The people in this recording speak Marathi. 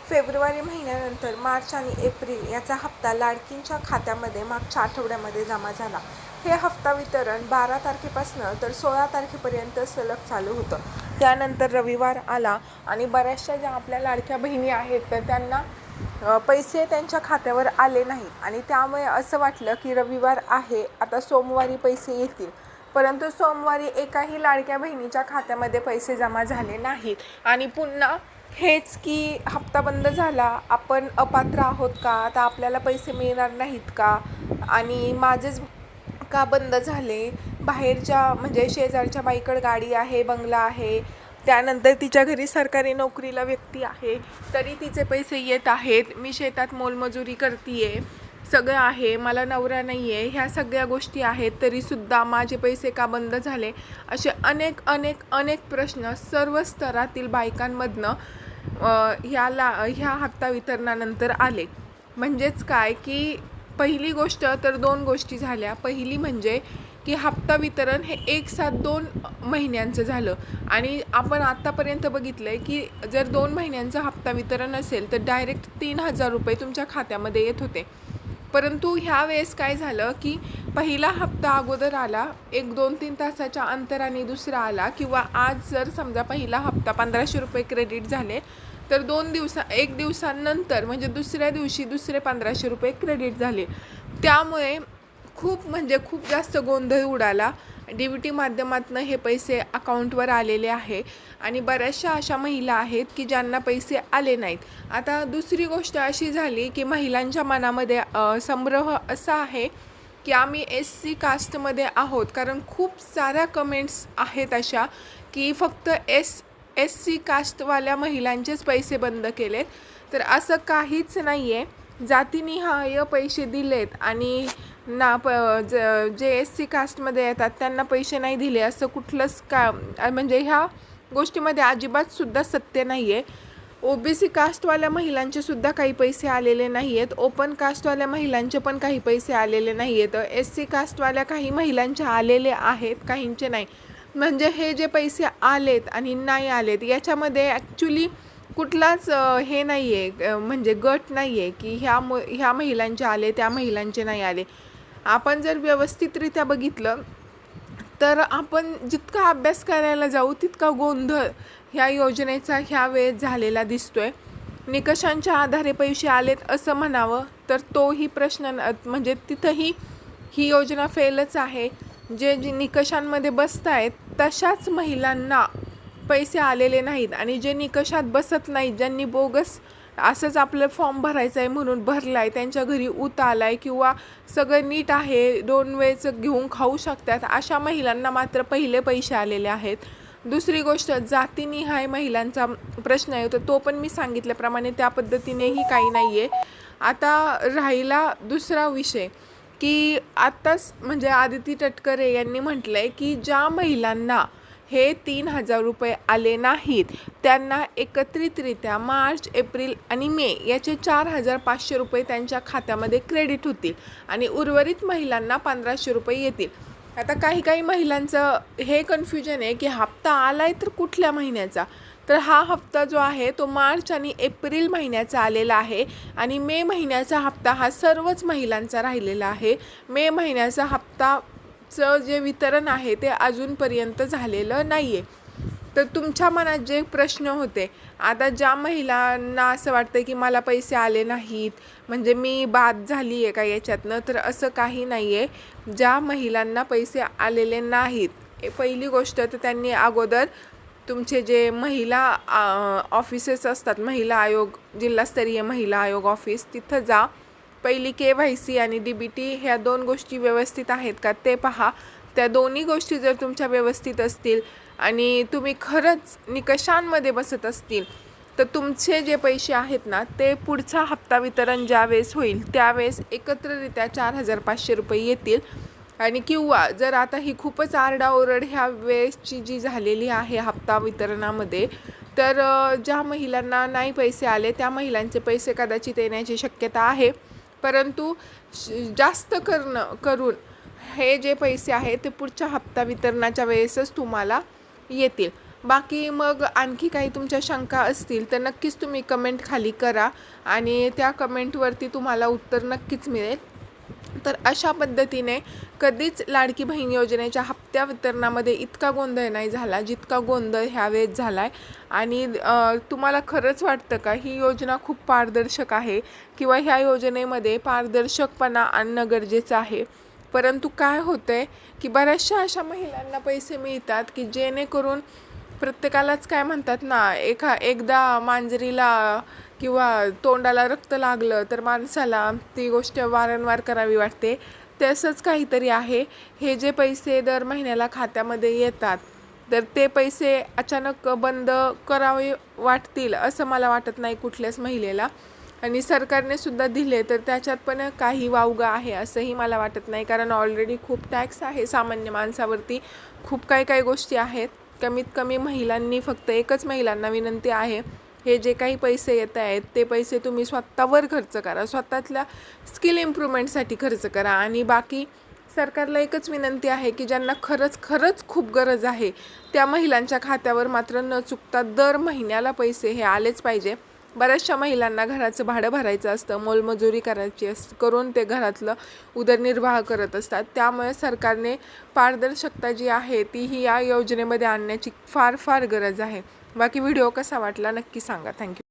फेब्रुवारी महिन्यानंतर मार्च आणि एप्रिल याचा हप्ता लाडकींच्या खात्यामध्ये मागच्या आठवड्यामध्ये जमा झाला. हे हप्ता वितरण 12 तारखेपासून तर 16 तारखेपर्यंत सलग चालू होतं. त्यानंतर रविवार आला आणि बऱ्याचशा ज्या आपल्या लाडक्या बहिणी आहेत तर त्यांना पैसे त्यांच्या खात्यावर आले नाहीत आणि त्यामुळे असं वाटलं की रविवार आहे, आता सोमवारी पैसे येतील. परंतु सोमवारी एकाही लाडक्या बहिणीच्या खात्यामध्ये पैसे जमा झाले नाहीत आणि पुन्हा हेच की हप्ता बंद झाला, आपण अपात्र आहोत का, आता आपल्याला पैसे मिळणार नाहीत का आणि माझेच का बंद झाले. बाहेरच्या म्हणजे शेजारच्या बाईकडे गाडी आहे, बंगला आहे, त्यानंतर तिच्या घरी सरकारी नोकरीला व्यक्ती आहे, तरी तिचे पैसे येत आहेत. मी शेतात मोलमजुरी करतीये, सगळं आहे, मला नवरा नाही आहे, ह्या सगळ्या गोष्टी आहेत, तरीसुद्धा माझे पैसे का बंद झाले. असे अनेक प्रश्न सर्व स्तरातील बायकांमधनं ह्या हप्ता वितरणानंतर आले. म्हणजेच काय की पहिली गोष्ट तर 2 गोष्टी झाल्या. पहिली म्हणजे की हप्ता वितरण हे एक साथ 2 महिन्यांचं झालं आणि आपण आत्तापर्यंत बघितलं आहे की जर 2 महिन्यांचं हप्ता वितरण असेल तर डायरेक्ट 3,000 रुपये तुमच्या खात्यामध्ये येत होते. परंतु ह्या वेळेस काय झालं की पहिला हप्ता अगोदर आला, 1-2-3 तासाच्या अंतराने दुसरा आला, किंवा आज जर समजा पहिला हप्ता 1,500 रुपये क्रेडिट झाले तर 1 दिवसानंतर म्हणजे दुसऱ्या दिवशी दुसरे 1,500 रुपये क्रेडिट झाले. त्यामुळे खूप जास्त गोंधळ उडाला. DBT माध्यमातून हे पैसे अकाउंटवर आलेले आहे आणि बऱ्याचशा अशा महिला आहेत की ज्यांना पैसे आले नाहीत. आता दुसरी गोष्ट अशी झाली की महिलांच्या मनामध्ये संभ्रम असा आहे की आम्ही SC कास्टमध्ये आहोत, कारण खूप साऱ्या कमेंट्स आहेत अशा की फक्त SC कास्टवाल्या महिलांचेच पैसे बंद केलेत. तर असं काहीच नाही आहे. जातीनिहाय पैसे दिलेत आणि जे SC कास्टमध्ये येतात त्यांना पैसे नाही दिले असं कुठलंच म्हणजे ह्या गोष्टीमध्ये अजिबातसुद्धा सत्य नाही आहे. OBC कास्टवाल्या महिलांचे सुद्धा काही पैसे आलेले नाही आहेत, ओपन कास्टवाल्या महिलांचे पण काही पैसे आलेले नाही आहेत, SC कास्टवाल्या काही महिलांचे आलेले आहेत, काहींचे नाही. म्हणजे हे जे पैसे आलेत आणि नाही आलेत याच्यामध्ये ॲक्च्युली कुठलाच हे नाही आहे, म्हणजे गट नाही आहे की ह्या महिलांचे आले त्या महिलांचे नाही आले. आपण जर व्यवस्थितरित्या बघितलं तर आपण जितका अभ्यास करायला जाऊ तितका गोंधळ ह्या योजनेचा ह्या वेळेस झालेला दिसतोय. निकषांच्या आधारे पैसे आलेत असं म्हणावं तर तोही प्रश्न म्हणजे तिथंही ही योजना फेलच आहे. जे निकषांमध्ये बसत आहेत तशाच महिलांना पैसे आलेले नाहीत आणि जे निकषात बसत नाहीत, ज्यांनी बोगस असंच आपलं फॉर्म भरायचं आहे म्हणून भरला आहे, त्यांच्या घरी ऊत आला आहे किंवा सगळं नीट आहे, 2 वेळचं घेऊन खाऊ शकतात, अशा महिलांना मात्र पहिले पैसे आलेले आहेत. दुसरी गोष्ट, जातीनिहाय महिलांचा प्रश्न आहे तर तो पण मी सांगितल्याप्रमाणे त्या पद्धतीनेही काही नाही आहे. आता राहिला दुसरा विषय की आत्ताच म्हणजे आदिती तटकरे यांनी म्हटलं आहे की ज्या महिलांना हे 3,000 रुपये आले नाहीत त्यांना एकत्रितरित्या मार्च, एप्रिल आणि मे याचे 4,500 रुपये त्यांच्या खात्यामध्ये क्रेडिट होतील आणि उर्वरित महिलांना 1,500 रुपये येतील. आता काही महिलांचं हे कन्फ्युजन आहे की हप्ता आलाय तर कुठल्या महिन्याचा, तर हा हप्ता जो आहे तो मार्च आणि एप्रिल महिन्याचा आलेला आहे आणि मे महिन्याचा हप्ता हा सर्वच महिलांचा राहिलेला आहे. मे महिन्याचा हप्ताचं जे वितरण आहे ते अजूनपर्यंत झालेलं नाही आहे. तर तुमच्या मनात जे प्रश्न होते, आता ज्या महिलांना असं वाटतं की मला पैसे आले नाहीत म्हणजे मी बाद झाली आहे का याच्यातनं, तर असं काही नाही आहे. ज्या महिलांना पैसे आलेले नाहीत पहिली गोष्ट तर त्यांनी अगोदर तुमचे जे महिला ऑफिसेस असतात, महिला आयोग, जिल्हास्तरीय महिला आयोग ऑफिस, तिथं जा. पहिली KYC आणि DBT ह्या 2 गोष्टी व्यवस्थित आहेत का ते पहा. त्या दोन्ही गोष्टी जर तुमच्या व्यवस्थित असतील आणि तुम्ही खरंच निकषांमध्ये बसत असतील तर तुमचे जे पैसे आहेत ना ते पुढचा हप्ता वितरण ज्यावेळेस होईल त्यावेळेस एकत्ररित्या 4,500 रुपये येतील. आणि किंवा जर आता ही खूपच आरडाओरड ह्या वेळेसची जी झालेली आहे हप्ता वितरणामध्ये, तर ज्या महिलांना नाही पैसे आले त्या महिलांचे पैसे कदाचित येण्याची शक्यता आहे. परंतु जास्त करून हे जे पैसे आहेत ते पुढच्या हप्ता वितरणाच्या वेळेसच तुम्हाला येतील. बाकी मग आणखी काही तुमच्या शंका असतील तर नक्कीच तुम्ही कमेंट खाली करा आणि त्या कमेंटवरती तुम्हाला उत्तर नक्कीच मिळेल. तर अशा पद्धतीने कधीच लाडकी बहीण योजनेच्या हप्त्या वितरणामध्ये इतका गोंधळ नाही झाला जितका गोंधळ ह्यावेळेस झाला आहे. आणि तुम्हाला खरंच वाटतं का ही योजना खूप पारदर्शक आहे किंवा ह्या योजनेमध्ये पारदर्शकपणा आणणं गरजेचं आहे? परंतु काय होतं आहे की बऱ्याचशा अशा महिलांना पैसे मिळतात की जेणेकरून प्रत्येकालाच काय म्हणतात ना, एकदा मांजरीला किंवा तोंडाला रक्त लागलं तर माणसाला ती गोष्ट वारंवार करावी वाटते. तसंच काहीतरी आहे. हे जे पैसे दर महिन्याला खात्यामध्ये येतात तर ते पैसे अचानक बंद करावे वाटतील असं मला वाटत नाही कुठल्याच महिलेला. आणि सरकारने सुद्धा दिले तर त्याच्यात पण काही वावगं आहे असंही मला वाटत नाही, कारण ऑलरेडी खूप टॅक्स आहे सामान्य माणसावरती. खूप काही गोष्टी आहेत. कमीत कमी महिलांनी, फक्त एकच महिलांना विनंती आहे, हे जे काही पैसे येत आहेत ते पैसे तुम्ही स्वतःवर खर्च करा, स्वतःतल्या स्किल इम्प्रूव्हमेंटसाठी खर्च करा. आणि बाकी सरकारला एकच विनंती आहे की ज्यांना खरंच खूप गरज आहे त्या महिलांच्या खात्यावर मात्र न चुकता दर महिन्याला पैसे हे आलेच पाहिजे. बऱ्याचशा महिलांना घराचं भाडं भरायचं असतं, मोलमजुरी करायची करून ते घरातलं उदरनिर्वाह करत असतात. त्यामुळे सरकारने पारदर्शकता जी आहे तीही या योजनेमध्ये आणण्याची फार गरज आहे. बाकी व्हिडिओ कसा वाटला नक्की सांगा. थँक्यू.